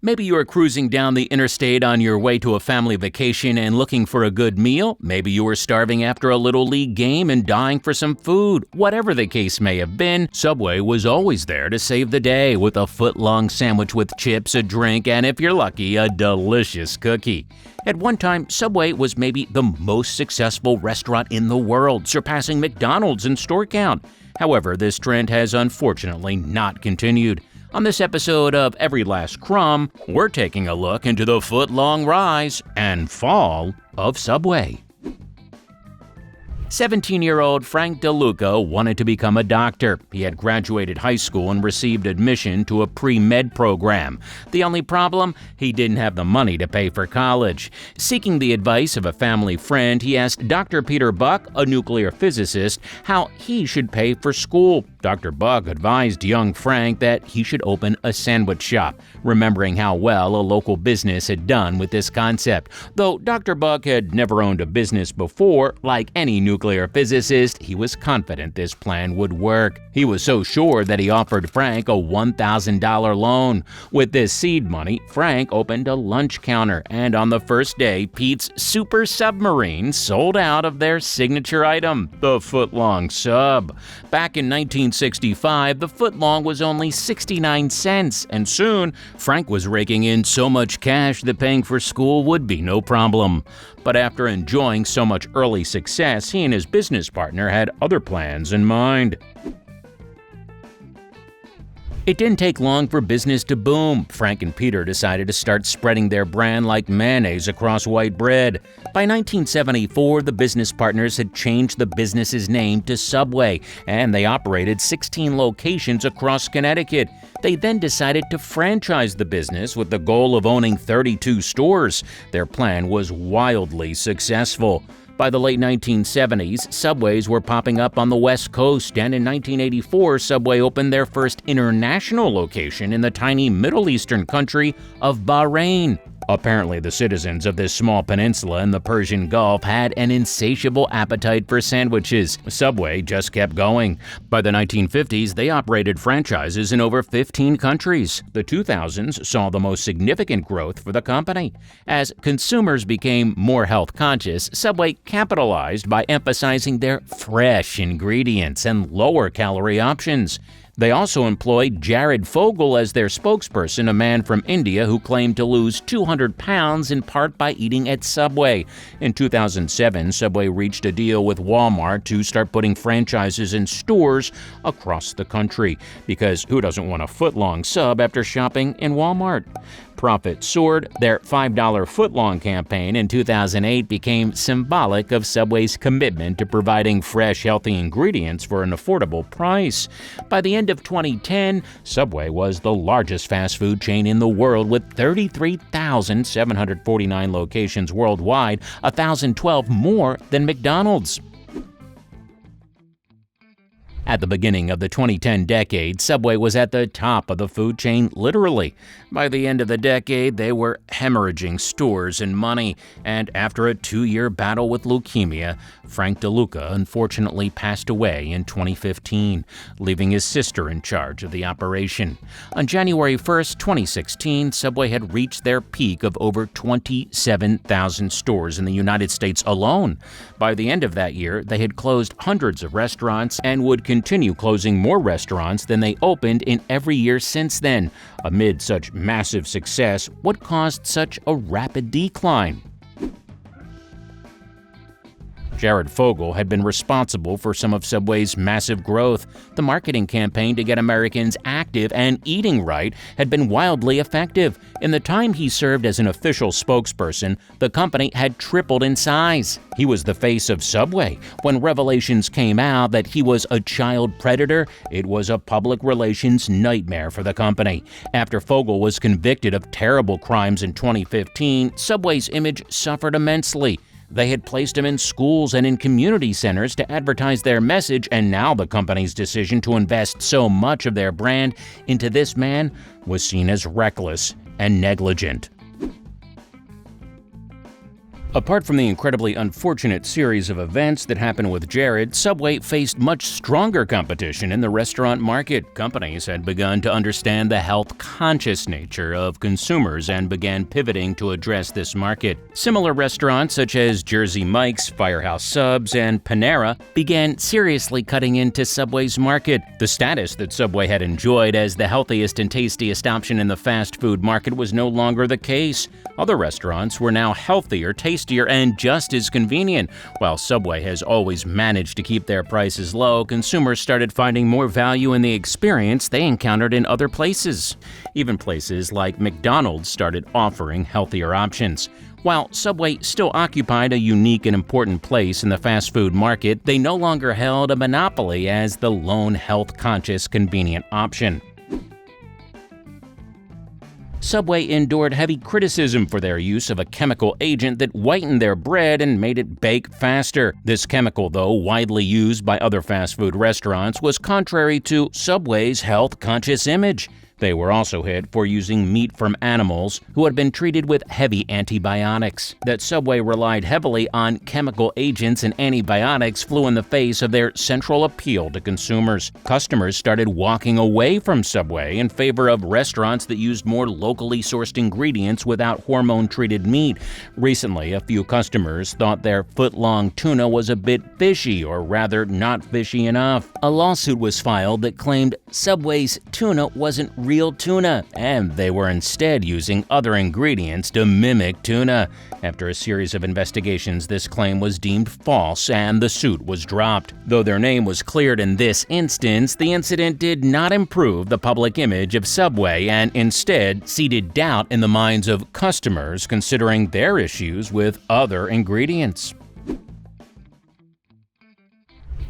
Maybe you are cruising down the interstate on your way to a family vacation and looking for a good meal. Maybe you were starving after a Little League game and dying for some food. Whatever the case may have been, Subway was always there to save the day with a foot-long sandwich with chips, a drink, and if you're lucky, a delicious cookie. At one time, Subway was maybe the most successful restaurant in the world, surpassing McDonald's in store count. However, this trend has unfortunately not continued. On this episode of Every Last Crumb, we're taking a look into the foot-long rise and fall of Subway. 17-year-old Frank DeLuca wanted to become a doctor. He had graduated high school and received admission to a pre-med program. The only problem? He didn't have the money to pay for college. Seeking the advice of a family friend, he asked Dr. Peter Buck, a nuclear physicist, how he should pay for school. Dr. Buck advised young Frank that he should open a sandwich shop, remembering how well a local business had done with this concept. Though Dr. Buck had never owned a business before, like any nuclear physicist, he was confident this plan would work. He was so sure that he offered Frank a $1,000 loan. With this seed money, Frank opened a lunch counter, and on the first day, Pete's Super Submarine sold out of their signature item, the Footlong Sub. Back in 1965, the Footlong was only 69 cents, and soon, Frank was raking in so much cash that paying for school would be no problem. But after enjoying so much early success, he and his business partner had other plans in mind. It didn't take long for business to boom. Frank and Peter decided to start spreading their brand like mayonnaise across white bread. By 1974, the business partners had changed the business's name to Subway, and they operated 16 locations across Connecticut. They then decided to franchise the business with the goal of owning 32 stores. Their plan was wildly successful. By the late 1970s, Subways were popping up on the West Coast, and in 1984, Subway opened their first international location in the tiny Middle Eastern country of Bahrain. Apparently, the citizens of this small peninsula in the Persian Gulf had an insatiable appetite for sandwiches. Subway just kept going. By the 1950s, they operated franchises in over 15 countries. The 2000s saw the most significant growth for the company. As consumers became more health conscious, Subway capitalized by emphasizing their fresh ingredients and lower calorie options. They also employed Jared Fogle as their spokesperson, a man from India who claimed to lose 200 pounds in part by eating at Subway. In 2007, Subway reached a deal with Walmart to start putting franchises in stores across the country. Because who doesn't want a foot-long sub after shopping in Walmart? Profit soared. Their $5 footlong campaign in 2008 became symbolic of Subway's commitment to providing fresh, healthy ingredients for an affordable price. By the end of 2010, Subway was the largest fast food chain in the world with 33,749 locations worldwide, 1,012 more than McDonald's. At the beginning of the 2010 decade, Subway was at the top of the food chain, literally. By the end of the decade, they were hemorrhaging stores and money, and after a 2-year battle with leukemia, Frank DeLuca unfortunately passed away in 2015, leaving his sister in charge of the operation. On January 1st, 2016, Subway had reached their peak of over 27,000 stores in the United States alone. By the end of that year, they had closed hundreds of restaurants and would continue closing more restaurants than they opened in every year since then. Amid such massive success, what caused such a rapid decline? Jared Fogle had been responsible for some of Subway's massive growth. The marketing campaign to get Americans active and eating right had been wildly effective. In the time he served as an official spokesperson, the company had tripled in size. He was the face of Subway. When revelations came out that he was a child predator, it was a public relations nightmare for the company. After Fogle was convicted of terrible crimes in 2015, Subway's image suffered immensely. They had placed him in schools and in community centers to advertise their message, and now the company's decision to invest so much of their brand into this man was seen as reckless and negligent. Apart from the incredibly unfortunate series of events that happened with Jared, Subway faced much stronger competition in the restaurant market. Companies had begun to understand the health-conscious nature of consumers and began pivoting to address this market. Similar restaurants such as Jersey Mike's, Firehouse Subs, and Panera began seriously cutting into Subway's market. The status that Subway had enjoyed as the healthiest and tastiest option in the fast food market was no longer the case. Other restaurants were now healthier, tastier, and just as convenient. While Subway has always managed to keep their prices low, consumers started finding more value in the experience they encountered in other places. Even places like McDonald's started offering healthier options. While Subway still occupied a unique and important place in the fast food market, they no longer held a monopoly as the lone health-conscious, convenient option. Subway endured heavy criticism for their use of a chemical agent that whitened their bread and made it bake faster. This chemical, though widely used by other fast food restaurants, was contrary to Subway's health-conscious image. They were also hit for using meat from animals who had been treated with heavy antibiotics. That Subway relied heavily on chemical agents and antibiotics flew in the face of their central appeal to consumers. Customers started walking away from Subway in favor of restaurants that used more locally sourced ingredients without hormone-treated meat. Recently, a few customers thought their Footlong tuna was a bit fishy, or rather not fishy enough. A lawsuit was filed that claimed Subway's tuna wasn't real tuna, and they were instead using other ingredients to mimic tuna. After a series of investigations, this claim was deemed false and the suit was dropped. Though their name was cleared in this instance, the incident did not improve the public image of Subway and instead seeded doubt in the minds of customers considering their issues with other ingredients.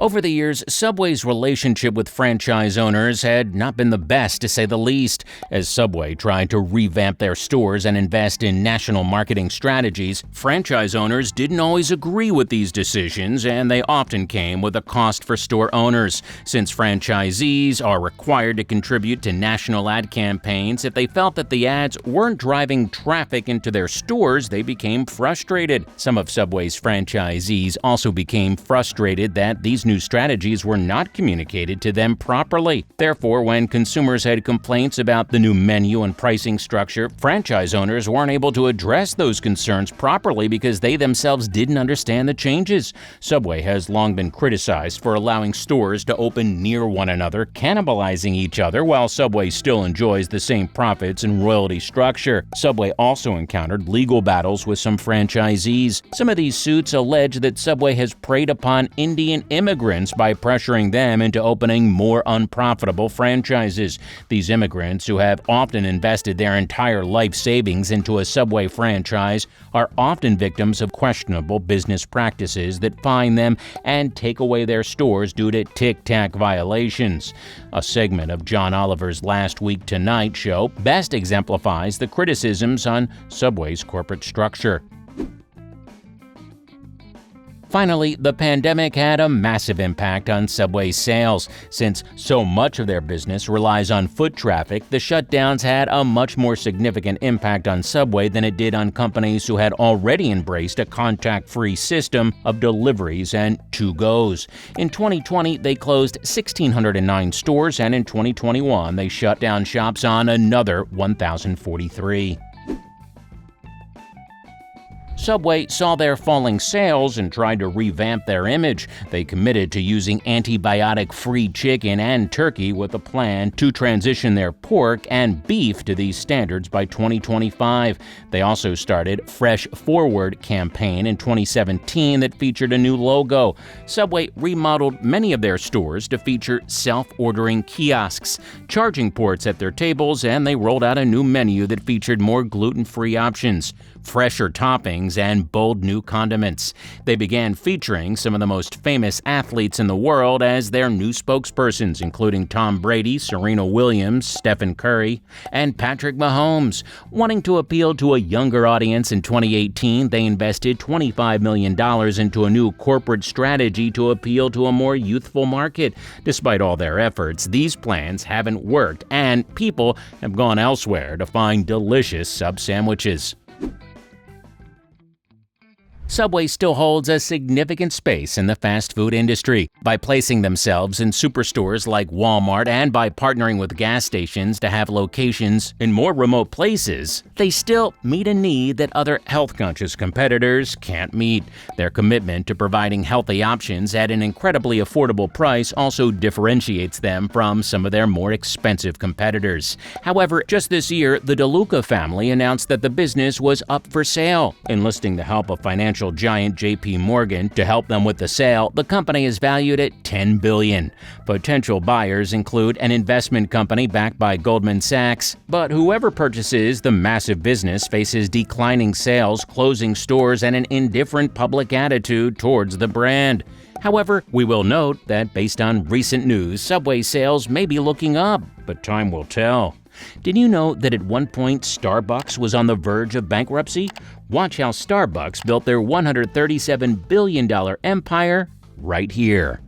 Over the years, Subway's relationship with franchise owners had not been the best, to say the least. As Subway tried to revamp their stores and invest in national marketing strategies, franchise owners didn't always agree with these decisions, and they often came with a cost for store owners. Since franchisees are required to contribute to national ad campaigns, if they felt that the ads weren't driving traffic into their stores, they became frustrated. Some of Subway's franchisees also became frustrated that these new strategies were not communicated to them properly. Therefore, when consumers had complaints about the new menu and pricing structure, franchise owners weren't able to address those concerns properly because they themselves didn't understand the changes. Subway has long been criticized for allowing stores to open near one another, cannibalizing each other, while Subway still enjoys the same profits and royalty structure. Subway also encountered legal battles with some franchisees. Some of these suits allege that Subway has preyed upon Indian immigrants by pressuring them into opening more unprofitable franchises. These immigrants, who have often invested their entire life savings into a Subway franchise, are often victims of questionable business practices that fine them and take away their stores due to tic-tac violations. A segment of John Oliver's Last Week Tonight show best exemplifies the criticisms on Subway's corporate structure. Finally, the pandemic had a massive impact on Subway's sales. Since so much of their business relies on foot traffic, the shutdowns had a much more significant impact on Subway than it did on companies who had already embraced a contact-free system of deliveries and to-goes. In 2020, they closed 1,609 stores, and in 2021, they shut down shops on another 1,043. Subway saw their falling sales and tried to revamp their image. They committed to using antibiotic-free chicken and turkey with a plan to transition their pork and beef to these standards by 2025. They also started Fresh Forward campaign in 2017 that featured a new logo. Subway remodeled many of their stores to feature self-ordering kiosks, charging ports at their tables, and they rolled out a new menu that featured more gluten-free options, fresher toppings, and bold new condiments. They began featuring some of the most famous athletes in the world as their new spokespersons, including Tom Brady, Serena Williams, Stephen Curry, and Patrick Mahomes. Wanting to appeal to a younger audience in 2018, they invested $25 million into a new corporate strategy to appeal to a more youthful market. Despite all their efforts, these plans haven't worked, and people have gone elsewhere to find delicious sub sandwiches. Subway still holds a significant space in the fast food industry. By placing themselves in superstores like Walmart and by partnering with gas stations to have locations in more remote places, they still meet a need that other health-conscious competitors can't meet. Their commitment to providing healthy options at an incredibly affordable price also differentiates them from some of their more expensive competitors. However, just this year, the DeLuca family announced that the business was up for sale. Enlisting the help of financial giant J.P. Morgan to help them with the sale, the company is valued at $10 billion. Potential buyers include an investment company backed by Goldman Sachs, but whoever purchases the massive business faces declining sales, closing stores, and an indifferent public attitude towards the brand. However, we will note that based on recent news, Subway sales may be looking up, but time will tell. Did you know that at one point Starbucks was on the verge of bankruptcy? Watch how Starbucks built their $137 billion empire right here.